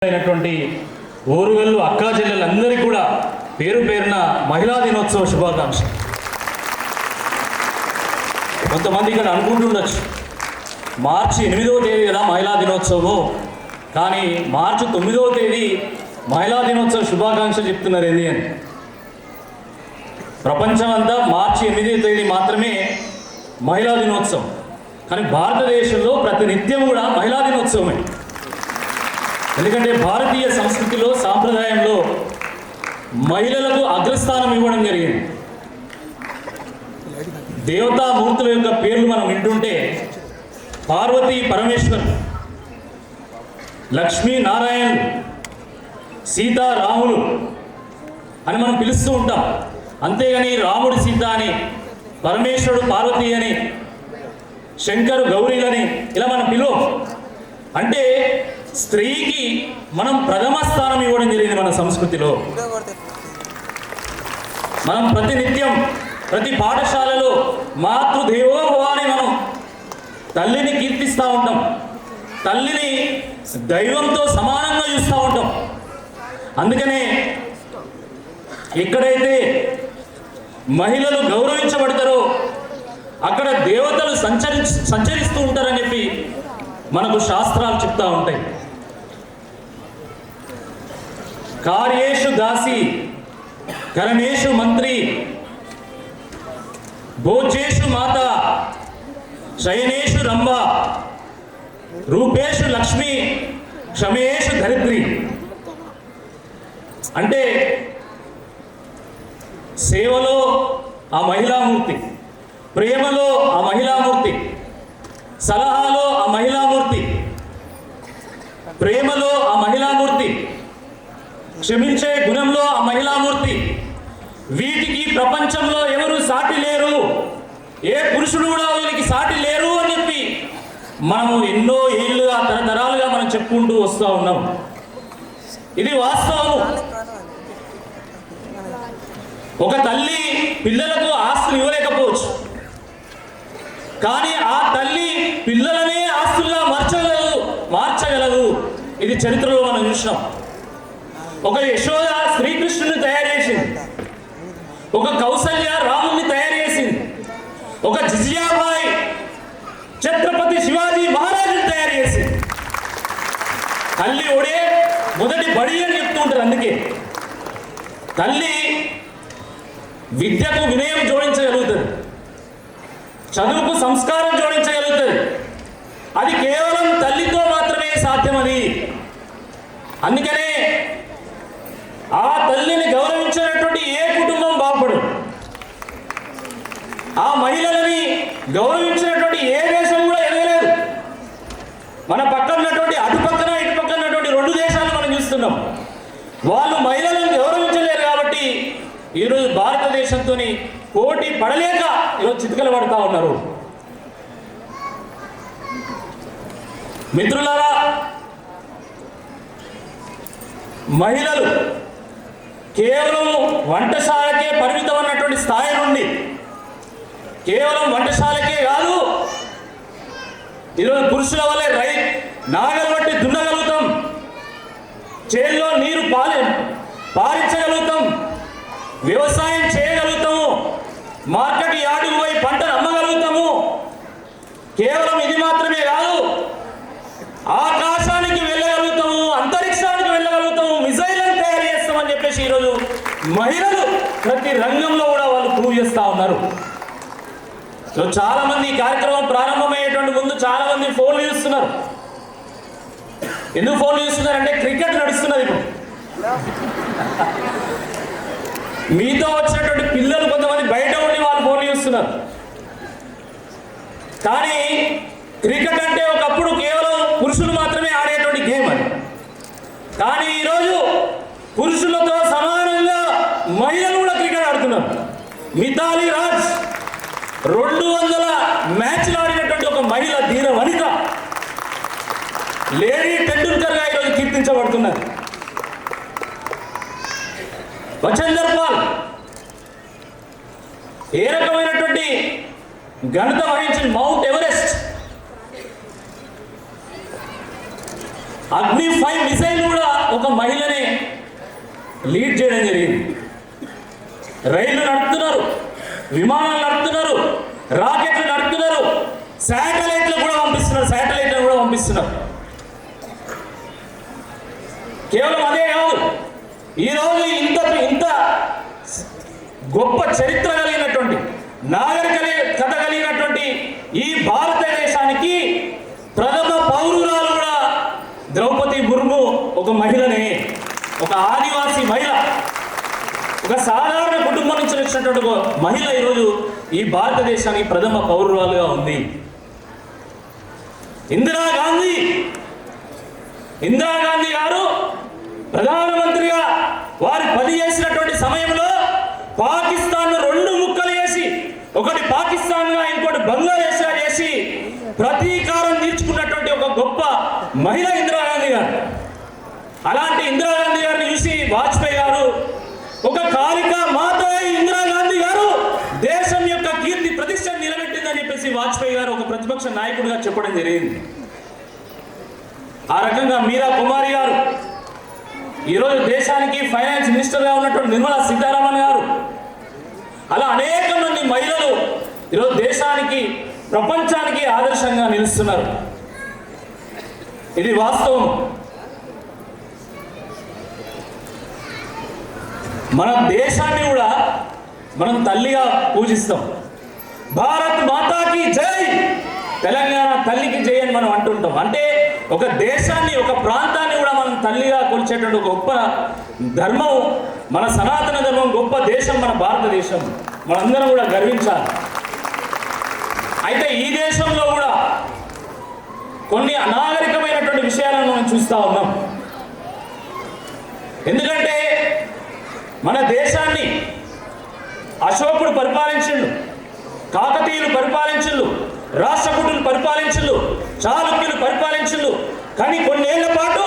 అయినటువంటి ఓరుగల్లు అక్కా చెల్లెలందరికీ కూడా పేరు పేరున మహిళా దినోత్సవ శుభాకాంక్షలు. కొంతమంది ఇక్కడ అనుకుంటుండొచ్చు, మార్చి 8వ తేదీ కదా మహిళా దినోత్సవం, కానీ మార్చి 9వ తేదీ మహిళా దినోత్సవ శుభాకాంక్షలు చెప్తున్నారు ఏంది అని. ప్రపంచం అంతా మార్చి 8వ తేదీ మాత్రమే మహిళా దినోత్సవం, కానీ భారతదేశంలో ప్రతి నిత్యం కూడా మహిళా దినోత్సవమే. ఎందుకంటే భారతీయ సంస్కృతిలో సాంప్రదాయంలో మహిళలకు అగ్రస్థానం ఇవ్వడం జరిగింది. దేవతామూర్తుల యొక్క పేర్లు మనం వింటుంటే పార్వతీ పరమేశ్వర్, లక్ష్మీ నారాయణులు, సీతారాములు అని మనం పిలుస్తూ ఉంటాం. అంతేగాని రాముడు సీత అని, పరమేశ్వరుడు పార్వతి అని, శంకరు గౌరీలని ఇలా మనం పిలువం. అంటే స్త్రీకి మనం ప్రథమ స్థానం ఇవ్వడం జరిగింది మన సంస్కృతిలో. మనం ప్రతినిత్యం ప్రతి పాఠశాలలో మాతృదేవోభవ అని మనం తల్లిని కీర్తిస్తూ ఉంటాం, తల్లిని దైవంతో సమానంగా చూస్తూ ఉంటాం. అందుకనే ఎక్కడైతే మహిళలు గౌరవించబడతారో అక్కడ దేవతలు సంచరిస్తూ ఉంటారని చెప్పి మనకు శాస్త్రాలు చెప్తా ఉంటాయి. కార్యేషు దాసి, కరణేషు మంత్రి, భోజేషు మాత, శయనేషు రంభ, రూపేషు లక్ష్మి, క్షమేషు ధరిత్రి. అంటే సేవలో ఆ మహిళామూర్తి, ప్రేమలో ఆ మహిళామూర్తి, సలహాలో ఆ మహిళామూర్తి, ప్రేమలో ఆ మహిళామూర్తి, క్షమించే గుణంలో ఆ మహిళామూర్తి. వీటికి ప్రపంచంలో ఎవరు సాటి లేరు, ఏ పురుషుడు కూడా వీళ్ళకి సాటి లేరు అని చెప్పి మనము ఎన్నో ఏళ్ళుగా తరతరాలుగా మనం చెప్పుకుంటూ వస్తూ ఉన్నాం. ఇది వాస్తవము. ఒక తల్లి పిల్లలకు ఆస్తులు ఇవ్వలేకపోవచ్చు, కానీ ఆ తల్లి పిల్లలనే ఆస్తులుగా మార్చగలదు. ఇది చరిత్రలో మనం చూసినాం. ఒక యశోద శ్రీకృష్ణుని తయారు చేసింది, ఒక కౌసల్య రాముని తయారు చేసింది, ఒక జిజియాబాయి ఛత్రపతి శివాజీ మహారాజుని తయారు చేసింది. తల్లి ఒడే మొదటి బడి అని చెప్తూ ఉంటారు. అందుకే తల్లి విద్యకు వినయం జోడించగలుగుతుంది, చదువుకు సంస్కారం జోడించగలుగుతుంది. అది కేవలం తల్లితో మాత్రమే సాధ్యమది. అందుకనే ఆ తల్లిని గౌరవించినటువంటి ఏ కుటుంబం బాగుపడదు, ఆ మహిళలని గౌరవించినటువంటి ఏ దేశం కూడా ఎదగలేదు. మన పక్కన ఉన్నటువంటి అటు పక్కన ఇటు పక్కన ఉన్నటువంటి 2 దేశాలు మనం చూస్తున్నాం. వాళ్ళు మహిళలను గౌరవించలేరు కాబట్టి ఈరోజు భారతదేశంతో పోటీ పడలేక ఈరోజు చితికలు పడతా ఉన్నారు. మిత్రులారా, మహిళలు కేవలం వంటశాలకే పరిమితం అన్నటువంటి స్థాయి నుండి కేవలం వంటశాలకే కాదు, ఈరోజు పురుషుల వల్లే నాగలు బట్టి దున్నగలుగుతాం, చేల్లో నీరు పారించగలుగుతాం, వ్యవసాయం చేయగలుగుతాము, మార్కెట్ యార్డుకు పోయి పంటను అమ్మగలుగుతాము. కేవలం ఇది మాత్రమే కాదు, ఆకాశానికి వెళ్ళగలుగుతాము, అంతరిక్షానికి వెళ్ళగలుగుతాము, మిసైళ్ళను తయారు చేస్తామని చెప్పేసి ఈరోజు మహిళలు ప్రతి రంగంలో కూడా వాళ్ళు ప్రూవ్ చేస్తూ ఉన్నారు. సో చాలా మంది ఈ కార్యక్రమం ప్రారంభమయ్యేటువంటి ముందు చాలా మంది ఫోన్లు చూస్తున్నారు. ఎందుకు ఫోన్లు చూస్తున్నారు అంటే క్రికెట్ నడుస్తున్నది ఇప్పుడు. మీతో వచ్చినటువంటి పిల్లలు కొంతమంది బయట ఉండి వాళ్ళు ఫోన్లు చూస్తున్నారు. కానీ క్రికెట్ అంటే ఒకప్పుడు కేవలం పురుషులు మాత్రమే ఆడేటువంటి గేమ్ అది. కానీ ఈరోజు పురుషులతో సమానంగా మహిళలు కూడా క్రికెట్ ఆడుతున్నారు. మిథాలీ రాజ్ 200 మ్యాచ్లు ఆడినటువంటి ఒక మహిళ ధీర వనిత, లేడీ టెండూల్కర్గా ఈరోజు కీర్తించబడుతున్నారు. వచందర్ పాల్ ఏ రకమైనటువంటి ఘనత వహించిన మౌంట్ ఎవరెస్ట్ అగ్ని-5 మిసైల్ కూడా ఒక మహిళనే లీడ్ చేయడం జరిగింది. రైళ్లు నడుపుతున్నారు, విమానాలు నడుపుతున్నారు, రాకెట్లు నడుపుతున్నారు, శాటిలైట్లు కూడా పంపిస్తున్నారు. కేవలం అదే కాదు, ఈరోజు ఇంత గొప్ప చరిత్ర కలిగినటువంటి నాగరికత కలిగినటువంటి ఈ భారతదేశానికి ప్రథమ పౌరురాలు కూడా ద్రౌపది ముర్ము ఒక మహిళనే, ఒక ఆదివాసీ మహిళ, ఒక సాధారణ కుటుంబం నుంచి వచ్చినటువంటి ఒక మహిళ ఈరోజు ఈ భారతదేశానికి ప్రథమ పౌరురాలుగా ఉంది. ఇందిరాగాంధీ గారు ప్రధానమంత్రిగా వారు పనిచేసినటువంటి సమయంలో పాకిస్తాన్ 2 ముక్కలు చేసి, ఒకటి పాకిస్తాన్గా ఇంకోటి బంగ్లాదేశ్గా చేసి ప్రతీకారం తీర్చుకున్నటువంటి ఒక గొప్ప మహిళ ఇందిరాగాంధీ గారు. అలాంటి ఇందిరాగాంధీ గారిని చూసి వాజ్పేయి గారు ఒక కాళిక మాత ఇందిరాగాంధీ గారు దేశం యొక్క కీర్తి ప్రతిష్ట నిలబెట్టిందని చెప్పేసి వాజ్పేయి గారు ఒక ప్రతిపక్ష నాయకుడిగా చెప్పడం జరిగింది. ఆ రకంగా మీరా కుమారి గారు, ఈరోజు దేశానికి ఫైనాన్స్ మినిస్టర్గా ఉన్నటువంటి నిర్మలా సీతారామన్ గారు, అలా అనేక మంది మహిళలు ఈరోజు దేశానికి ప్రపంచానికి ఆదర్శంగా నిలుస్తున్నారు. ఇది వాస్తవం. మన దేశాన్ని కూడా మనం తల్లిగా పూజిస్తాం. భారత్ మాతాకి జై, తెలంగాణ తల్లికి జై అని మనం అంటుంటాం. అంటే ఒక దేశాన్ని, ఒక ప్రాంతాన్ని కూడా మనం తల్లిగా కొలిచేటువంటి ఒక గొప్ప ధర్మం మన సనాతన ధర్మం, గొప్ప దేశం మన భారతదేశం. మనందరం కూడా గర్వించాలి. అయితే ఈ దేశంలో కూడా కొన్ని అనాగరికమైనటువంటి విషయాలను మనం చూస్తూ ఉన్నాం. ఎందుకంటే మన దేశాన్ని అశోకుడు పరిపాలించిండు, కాకతీయులు పరిపాలించిండు, రాష్ట్రకూటులు పరిపాలించిండు, చాళుక్యులు పరిపాలించిండు. కానీ కొన్నేళ్ల పాటు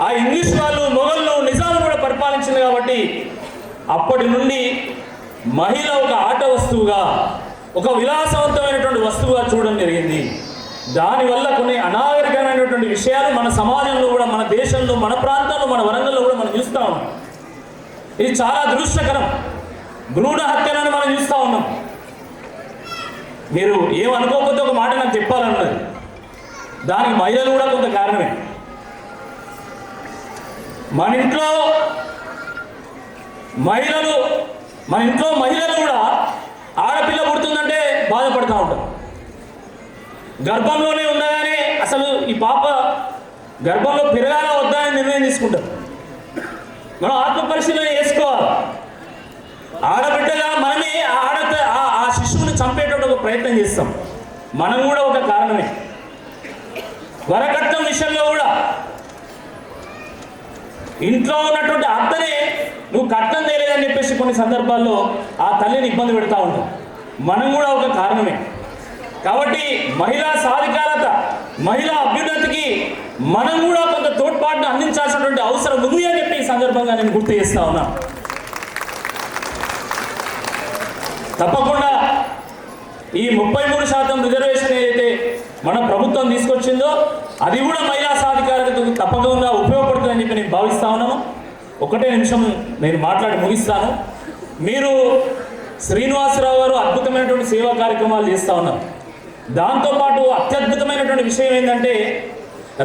ఆ ఇంగ్లీష్ వాళ్ళు, మొఘళ్ళు, నిజాలు కూడా పరిపాలించింది. కాబట్టి అప్పటి నుండి మహిళ ఒక ఆట వస్తువుగా, ఒక విలాసవంతమైనటువంటి వస్తువుగా చూడడం జరిగింది. దానివల్ల కొన్ని అనాగరికమైనటువంటి విషయాలు మన సమాజంలో కూడా, మన దేశంలో, మన ప్రాంతంలో, మన వరంగల్లో కూడా మనం చూస్తూ ఉన్నాం. ఇది చాలా దురదృష్టకరం. భ్రూణ హత్యలను మనం చూస్తూ ఉన్నాం. మీరు ఏమనుకోకపోతే ఒక మాట నాకు చెప్పాలన్నది, దానికి మహిళలు కూడా కొంత కారణమే. మన ఇంట్లో మహిళలు కూడా ఆడపిల్ల పుడుతుందంటే బాధపడుతూ ఉంటారు. గర్భంలోనే ఉండగానే అసలు ఈ పాప గర్భంలో పెరగాలా వద్దా అని నిర్ణయం తీసుకుంటారు. మనం ఆత్మ పరిశీలన చేసుకోవాలి. ఆడబిడ్డగా మనమే ఆ శిశువుని చంపేటప్పుడు ఒక ప్రయత్నం చేస్తాం. మనం కూడా ఒక కారణమే. వరకట్నం విషయంలో కూడా ఇంట్లో ఉన్నటువంటి అత్తనే నువ్వు కట్నం చేయలేదని చెప్పేసి కొన్ని సందర్భాల్లో ఆ తల్లిని ఇబ్బంది పెడతా ఉంటాం. మనం కూడా ఒక కారణమే. కాబట్టి మహిళా సాధికారత, మహిళా అభ్యున్నతికి మనం కూడా కొంత తోడ్పాటును అందించాల్సినటువంటి అవసరం ఉంది అని చెప్పి ఈ సందర్భంగా నేను గుర్తు చేస్తా ఉన్నా. తప్పకుండా ఈ 33% రిజర్వేషన్ ఏదైతే మన ప్రభుత్వం తీసుకొచ్చిందో అది కూడా మహిళా సాధికారతకు తప్పకుండా ఉపయోగపడుతుందని చెప్పి నేను భావిస్తా ఉన్నాను. ఒకటే నిమిషం నేను మాట్లాడి ముగిస్తాను. మీరు శ్రీనివాసరావు గారు అద్భుతమైనటువంటి సేవా కార్యక్రమాలు చేస్తూ ఉన్నారు. దాంతోపాటు అత్యద్భుతమైనటువంటి విషయం ఏంటంటే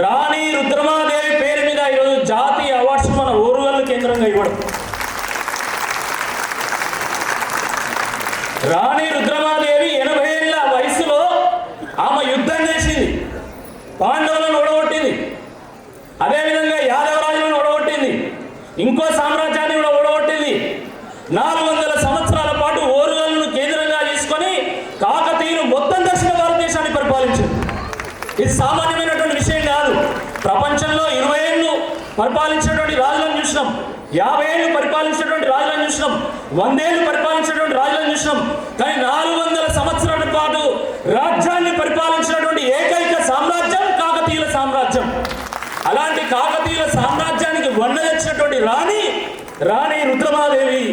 రాణి రుద్రమాదేవి పేరు మీద ఈరోజు జాతీయ అవార్డ్స్ మన ఓరుగల్లు కేంద్రంగా ఇవ్వడం. రాణి రుద్రమాదేవి 80 ఏళ్ల వయసులో ఆమె యుద్ధం చేసింది, పాండవులను ఓడగొట్టింది, అదేవిధంగా యాదవరాజులను ఓడగొట్టింది, ఇంకో సామ్రాజ్యాన్ని కూడా ఓడగొట్టింది. 400 సంవత్సరాల పాటు ఓరుగల్లును కేంద్రంగా తీసుకొని కాకతీయులు మొత్తం దక్షిణ భారతదేశాన్ని పరిపాలించింది. ఇది సామాన్యమైనటువంటి విషయం కాదు. ప్రపంచంలో 20 ఏళ్ళు పరిపాలించినటువంటి రాజులను చూసినాం, 50 ఏళ్ళు పరిపాలించినటువంటి రాజులను చూసినాం, 100 ఏళ్ళు పరిపాలించినటువంటి రాజులను చూసినాం. కానీ 400 సంవత్సరాల పాటు రాజ్యాన్ని పరిపాలించినటువంటి ఏకైక సామ్రాజ్యం కాకతీయుల సామ్రాజ్యం. అలాంటి కాకతీయుల సామ్రాజ్యానికి వన్న తెచ్చినటువంటి రాణి రుద్రమాదేవి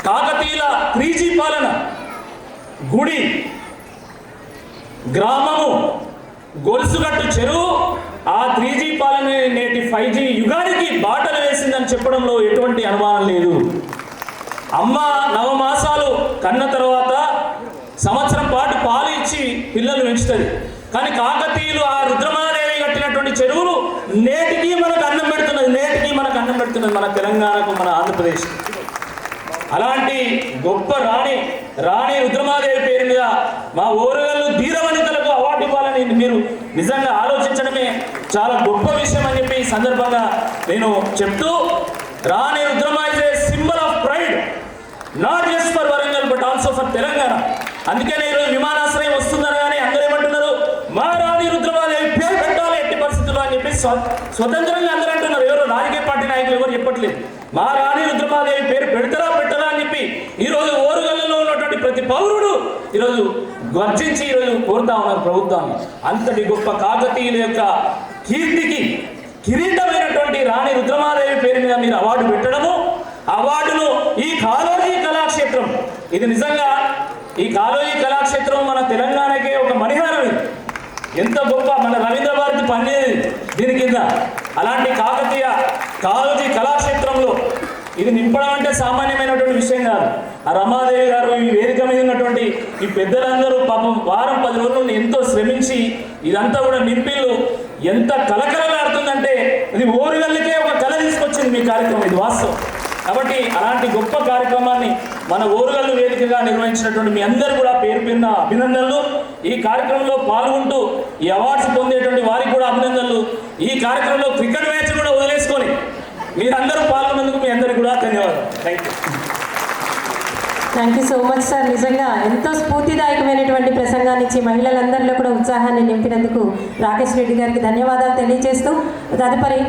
కాకతీయుల 3G పాలన, గుడి, గ్రామము, గొలుసుగట్టు చెరువు, ఆ 3G పాలన నేటి 5G యుగానికి బాటలు వేసిందని చెప్పడంలో ఎటువంటి అనుమానం లేదు. అమ్మ నవమాసాలు కన్న తర్వాత సంవత్సరం పాటు పాలు ఇచ్చి పిల్లలు పెంచుతుంది. కానీ కాకతీయులు ఆ రుద్రమాదేవి కట్టినటువంటి చెరువులు నేటికి మనకు అన్నం పెడుతున్నది మన తెలంగాణకు, మన ఆంధ్రప్రదేశ్. అలాంటి గొప్ప రాణి రుద్రమాదేవి పేరు మీద మా ఓరుగల్లు ధీరవనితలకు అవార్డు ఇవ్వాలని మీరు నిజంగా ఆలోచించడమే చాలా గొప్ప విషయం అని చెప్పి ఈ సందర్భంగా నేను చెప్తూ, Rani Rudrama is a symbol of pride, not just for Warangal but also for Telangana. అందుకనే ఈరోజు విమానాశ్రయం వస్తుందనగానే అందరూ ఏమంటున్నారు, మా రాణి రుద్రమాదేవి పేరు పెట్టాలి ఎట్టి పరిస్థితుల్లో అని చెప్పి స్వతంత్రంగా అందరూ అంటున్నారు. ఎవరు రాజకీయ పార్టీ నాయకులు ఎవరు చెప్పట్లేదు. మా రాణి రుద్రమాదేవి పేరు పెట్టరా అని చెప్పి ఈరోజు ఓరుగల్లులో ఉన్నటువంటి ప్రతి పౌరుడు ఈరోజు గర్జించి ఈరోజు కోరుతా ఉన్నారు ప్రభుత్వాన్ని. అంతటి గొప్ప కాకతీయుల యొక్క కీర్తికి కిరీటమైనటువంటి రాణి రుద్రమాదేవి పేరు మీద మీరు అవార్డు పెట్టడము, అవార్డును ఈ కాళోజీ కళాక్షేత్రం, ఇది నిజంగా ఈ కాళోజీ కళాక్షేత్రం మన తెలంగాణకే ఒక మణిహారం. ఇది ఎంత గొప్ప, మన రవీంద్ర భారతి పనిచేది దీని కింద. అలాంటి కాళోజీ కళాక్షేత్రంలో ఇది నింపడం అంటే సామాన్యమైనటువంటి విషయం కాదు. ఆ రమాదేవి గారు, ఈ వేదిక మీద ఉన్నటువంటి ఈ పెద్దలందరూ పాపం వారం 10 రోజుల నుండి ఎంతో శ్రమించి ఇదంతా కూడా నింపిళ్ళు ఎంత కలకలలాడుతుందంటే ఇది ఓరుగల్లుకే ఒక కళ తీసుకొచ్చింది మీ కార్యక్రమం, ఇది వాస్తవం. కాబట్టి అలాంటి గొప్ప కార్యక్రమాన్ని మన ఓరుగల్లు వేదికగా నిర్వహించినటువంటి మీ అందరూ కూడా పేరున అభినందనలు. ఈ కార్యక్రమంలో పాల్గొంటూ ఈ అవార్డ్స్ పొందేటువంటి వారికి కూడా అభినందనలు. ఈ కార్యక్రమంలో క్రికెట్ మ్యాచ్ కూడా వదిలేసుకొని మీరందరూ పాల్గొన్నందుకు మీ అందరికీ కూడా ధన్యవాదాలు. Thank you so much sir. నిజంగా ఎంతో స్ఫూర్తిదాయకమైనటువంటి ప్రసంగాన్ని ఇచ్చి మహిళలందరిలో కూడా ఉత్సాహాన్ని నింపినందుకు రాకేష్ రెడ్డి గారికి ధన్యవాదాలు తెలియజేస్తూ తదుపరి